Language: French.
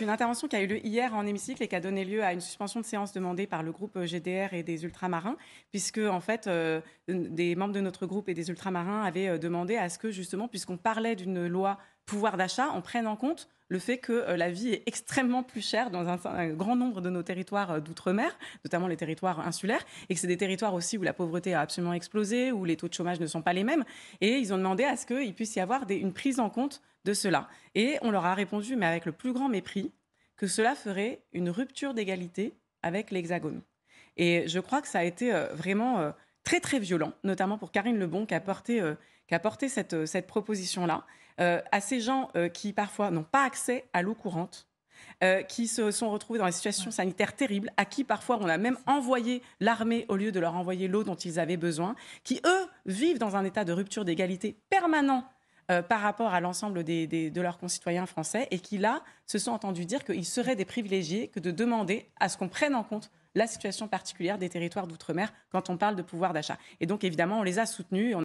une intervention qui a eu lieu hier en hémicycle et qui a donné lieu à une suspension de séance demandée par le groupe GDR et des Ultramarins, puisque en fait, des membres de notre groupe et des Ultramarins avaient demandé à ce que justement, puisqu'on parlait d'une loi pouvoir d'achat, on prenne en compte le fait que la vie est extrêmement plus chère dans un grand nombre de nos territoires d'outre-mer, notamment les territoires insulaires, et que c'est des territoires aussi où la pauvreté a absolument explosé, où les taux de chômage ne sont pas les mêmes. Et ils ont demandé à ce qu'il puisse y avoir une prise en compte de cela. Et on leur a répondu, mais avec le plus grand mépris, que cela ferait une rupture d'égalité avec l'Hexagone. Et je crois que ça a été vraiment très très violent, notamment pour Karine Lebon qui a porté cette proposition-là, à ces gens qui parfois n'ont pas accès à l'eau courante, qui se sont retrouvés dans des situations sanitaires terribles, à qui parfois on a même envoyé l'armée au lieu de leur envoyer l'eau dont ils avaient besoin, qui eux vivent dans un état de rupture d'égalité permanent par rapport à l'ensemble de leurs concitoyens français et qui là se sont entendus dire qu'ils seraient des privilégiés que de demander à ce qu'on prenne en compte la situation particulière des territoires d'outre-mer quand on parle de pouvoir d'achat. Et donc évidemment on les a soutenus.